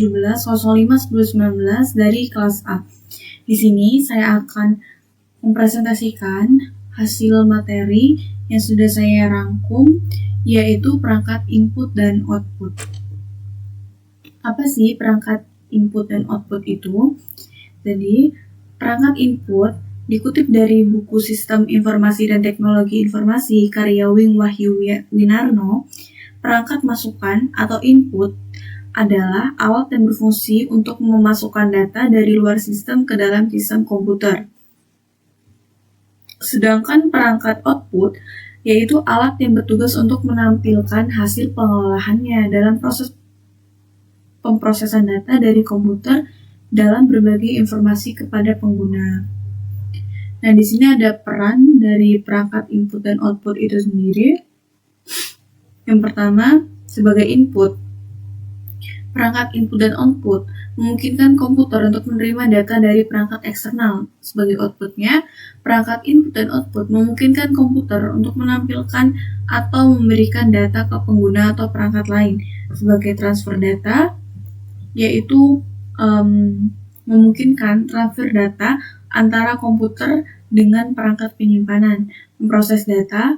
17.05.1019 dari kelas A. Di sini saya akan mempresentasikan hasil materi yang sudah saya rangkum, yaitu perangkat input dan output. Apa sih perangkat input dan output itu? Jadi, perangkat input dikutip dari buku Sistem Informasi dan Teknologi Informasi karya Wing Wahyu Winarno. Perangkat masukan atau input adalah alat yang berfungsi untuk memasukkan data dari luar sistem ke dalam sistem komputer. Sedangkan perangkat output yaitu alat yang bertugas untuk menampilkan hasil pengolahannya dalam proses pemrosesan data dari komputer dalam berbagi informasi kepada pengguna. Nah, di sini ada peran dari perangkat input dan output itu sendiri. Yang pertama, sebagai input. Perangkat input dan output memungkinkan komputer untuk menerima data dari perangkat eksternal. Sebagai outputnya, perangkat input dan output memungkinkan komputer untuk menampilkan atau memberikan data ke pengguna atau perangkat lain. Sebagai transfer data, yaitu memungkinkan transfer data antara komputer dengan perangkat penyimpanan. Memproses data,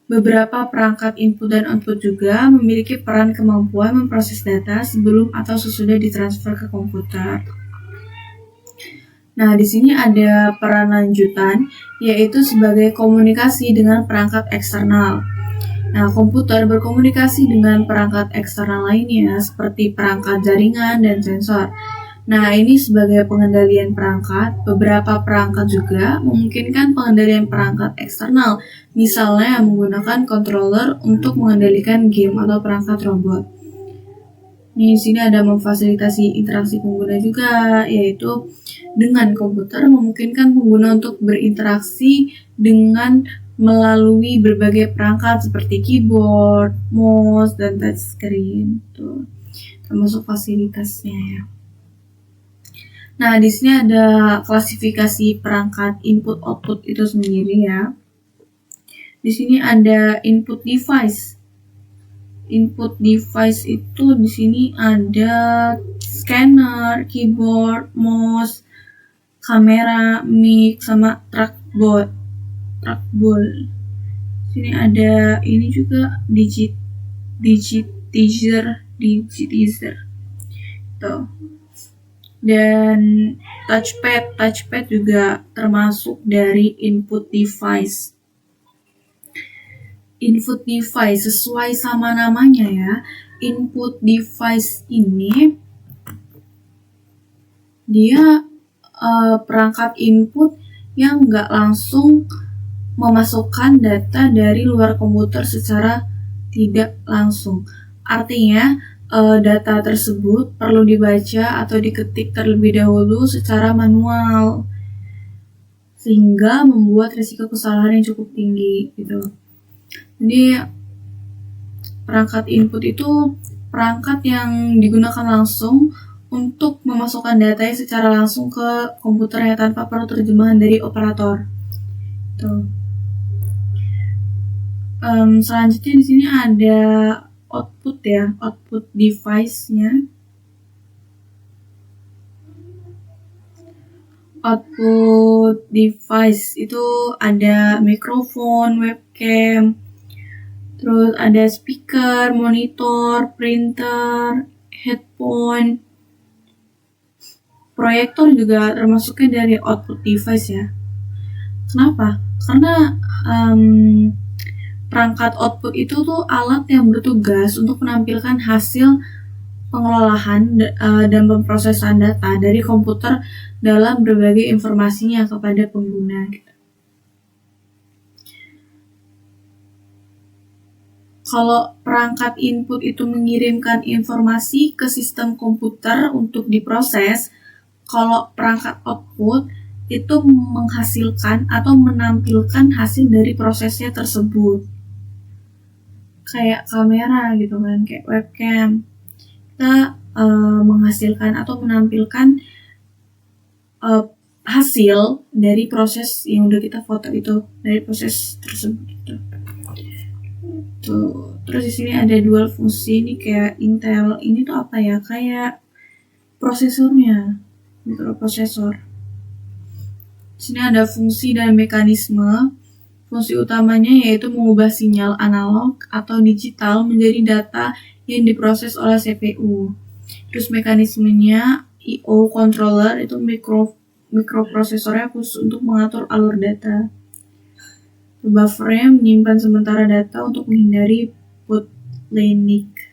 beberapa perangkat input dan output juga memiliki peran kemampuan memproses data sebelum atau sesudah ditransfer ke komputer. Nah, di sini ada peran lanjutan, yaitu sebagai komunikasi dengan perangkat eksternal. Nah, komputer berkomunikasi dengan perangkat eksternal lainnya seperti perangkat jaringan dan sensor. Nah, ini sebagai pengendalian perangkat. Beberapa perangkat juga memungkinkan pengendalian perangkat eksternal, misalnya menggunakan controller untuk mengendalikan game atau perangkat robot. Di sini ada memfasilitasi interaksi pengguna juga, yaitu dengan komputer memungkinkan pengguna untuk berinteraksi dengan melalui berbagai perangkat seperti keyboard, mouse, dan touchscreen. Tuh, termasuk fasilitasnya ya. Nah, di sini ada klasifikasi perangkat input output itu sendiri ya. Di sini ada input device. Input device itu di sini ada scanner, keyboard, mouse, kamera, mic, sama trackball. Di sini ada ini juga digitizer. Tuh. Dan touchpad juga termasuk dari input device. Input device sesuai sama namanya ya. Input device ini dia perangkat input yang nggak langsung memasukkan data dari luar komputer secara tidak langsung. Artinya data tersebut perlu dibaca atau diketik terlebih dahulu secara manual, sehingga membuat risiko kesalahan yang cukup tinggi gitu. Jadi perangkat input itu perangkat yang digunakan langsung untuk memasukkan data secara langsung ke komputernya tanpa perlu terjemahan dari operator. Tuh. Selanjutnya di sini ada output ya, output device-nya. Output device itu ada mikrofon, webcam, terus ada speaker, monitor, printer, headphone, proyektor juga termasuknya dari output device ya. Kenapa? Karena perangkat output itu tuh alat yang bertugas untuk menampilkan hasil pengelolaan dan pemrosesan data dari komputer dalam berbagai informasinya kepada pengguna. Kalau perangkat input itu mengirimkan informasi ke sistem komputer untuk diproses, kalau perangkat output itu menghasilkan atau menampilkan hasil dari prosesnya tersebut. Kayak kamera gitu kan, kayak webcam. Kita menghasilkan atau menampilkan hasil dari proses yang udah kita foto itu, dari proses tersebut gitu. Tuh. Terus di sini ada dual fungsi, ini kayak Intel. Ini tuh apa ya? Kayak prosesornya, mikroprosesor. Di sini ada fungsi dan mekanisme. Fungsi utamanya yaitu mengubah sinyal analog atau digital menjadi data yang diproses oleh CPU. Terus mekanismenya I/O controller itu mikroprosesornya khusus untuk mengatur alur data. Buffernya menyimpan sementara data untuk menghindari bottleneck.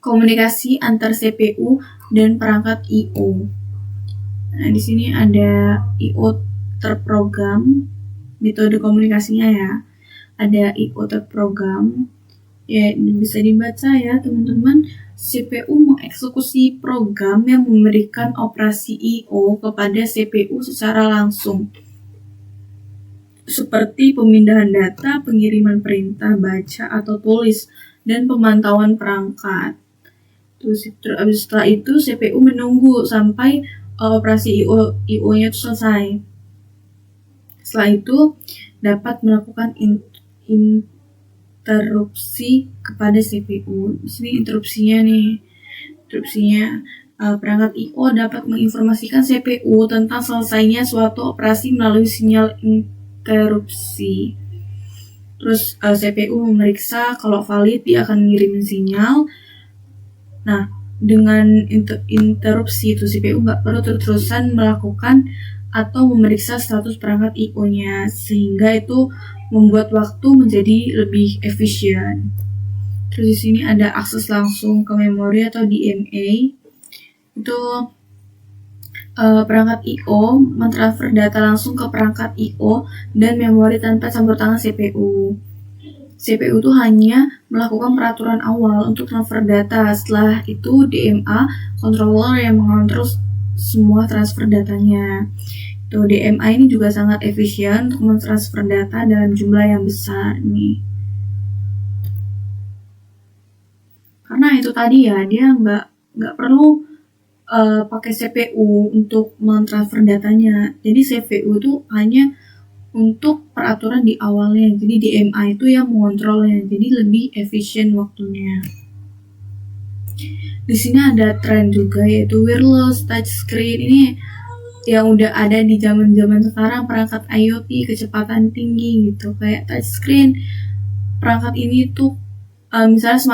Komunikasi antar CPU dan perangkat I/O. Nah, di sini ada I/O terprogram, metode komunikasinya ya. Ada I/O terprogram, ya bisa dibaca ya teman-teman. CPU mengeksekusi program yang memberikan operasi I/O kepada CPU secara langsung, seperti pemindahan data, pengiriman perintah baca atau tulis, dan pemantauan perangkat. Terus setelah itu CPU menunggu sampai operasi I/O-nya itu selesai. Setelah itu dapat melakukan interupsi kepada CPU. Di sini interupsinya perangkat I/O dapat menginformasikan CPU tentang selesainya suatu operasi melalui sinyal interupsi. Terus CPU memeriksa kalau valid, dia akan ngirimin sinyal. Nah, dengan interupsi itu CPU nggak perlu terus-terusan melakukan atau memeriksa status perangkat I/O-nya, sehingga itu membuat waktu menjadi lebih efisien. Terus di sini ada akses langsung ke memori atau DMA. Itu perangkat I/O mentransfer data langsung ke perangkat I/O dan memori tanpa campur tangan CPU. CPU itu hanya melakukan peraturan awal untuk transfer data. Setelah itu DMA controller yang mengontrol semua transfer datanya. DMA ini juga sangat efisien untuk mentransfer data dalam jumlah yang besar nih. Karena itu tadi ya, dia nggak perlu pakai CPU untuk mentransfer datanya. Jadi CPU itu hanya untuk peraturan di awalnya, jadi DMA itu yang mengontrolnya, jadi lebih efisien waktunya. Di sini ada tren juga yaitu wireless touchscreen. Ini yang udah ada di zaman sekarang, perangkat IoT kecepatan tinggi gitu, kayak touchscreen. Perangkat ini tuh misalnya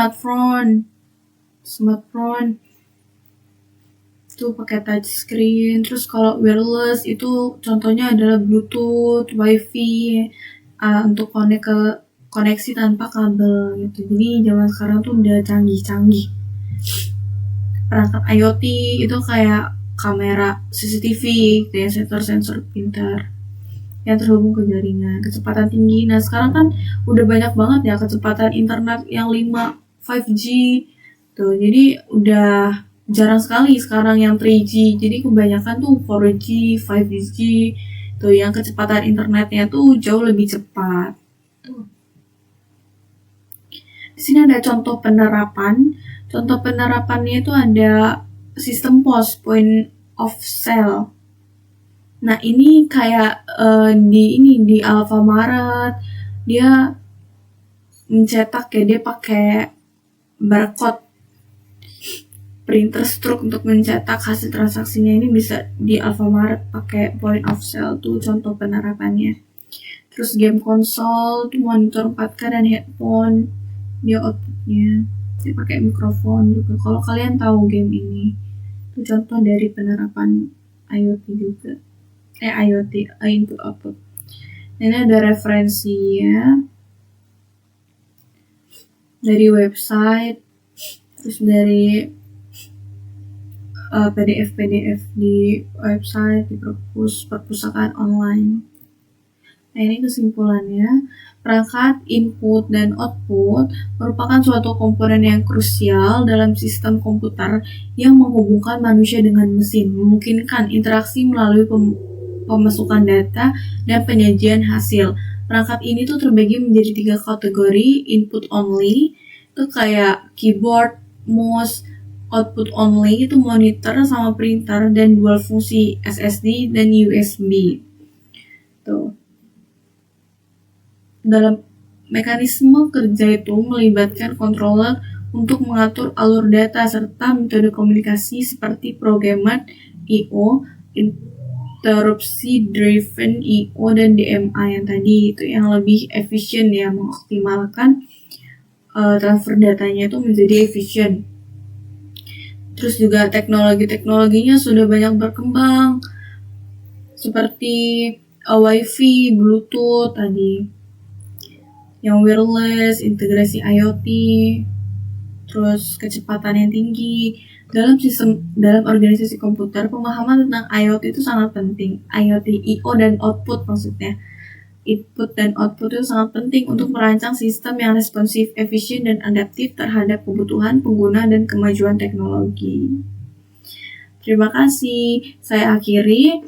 smartphone itu pakai touchscreen. Terus kalau wireless itu contohnya adalah Bluetooth, WiFi untuk koneksi tanpa kabel gitu. Jadi zaman sekarang tuh udah canggih-canggih. Perangkat IoT itu kayak kamera CCTV, kayak sensor pintar yang terhubung ke jaringan, kecepatan tinggi. Nah sekarang kan udah banyak banget ya kecepatan internet yang 5G tuh, jadi udah jarang sekali sekarang yang 3G, jadi kebanyakan tuh 4G, 5G tuh yang kecepatan internetnya tuh jauh lebih cepat. Di sini ada contoh penerapan. Contoh penerapannya itu ada sistem POS, point of sale. Nah ini kayak di Alfamart dia mencetak ya, dia pakai barcode printer stroke untuk mencetak hasil transaksinya. Ini bisa di Alfamart pakai point of sale tuh contoh penerapannya. Terus game konsol tuh monitor 4K dan headphone, dia outputnya dia pakai mikrofon juga. Kalau kalian tahu game ini, itu contoh dari penerapan IoT juga. IoT, input output. Ini ada referensinya dari website, terus dari PDF di website, di perpustakaan online. Nah ini kesimpulannya, perangkat input dan output merupakan suatu komponen yang krusial dalam sistem komputer yang menghubungkan manusia dengan mesin, memungkinkan interaksi melalui pemasukan data dan penyajian hasil. Perangkat ini tuh terbagi menjadi 3 kategori. Input only itu kayak keyboard, mouse. Output only itu monitor sama printer dan dual fungsi SSD dan USB. Tuh. Dalam mekanisme kerja itu melibatkan controller untuk mengatur alur data serta metode komunikasi seperti programmer I/O, interrupsi driven I/O, dan DMA yang tadi itu yang lebih efisien ya, mengoptimalkan transfer datanya itu menjadi efisien. Terus juga teknologinya sudah banyak berkembang seperti WiFi, Bluetooth tadi, yang wireless, integrasi IoT, terus kecepatan yang tinggi. Dalam organisasi komputer, pemahaman tentang IoT itu sangat penting. IoT I/O dan output maksudnya. Input dan output itu sangat penting untuk merancang sistem yang responsif, efisien, dan adaptif terhadap kebutuhan pengguna dan kemajuan teknologi. Terima kasih. Saya akhiri.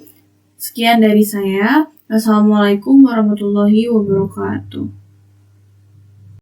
Sekian dari saya. Wassalamualaikum warahmatullahi wabarakatuh.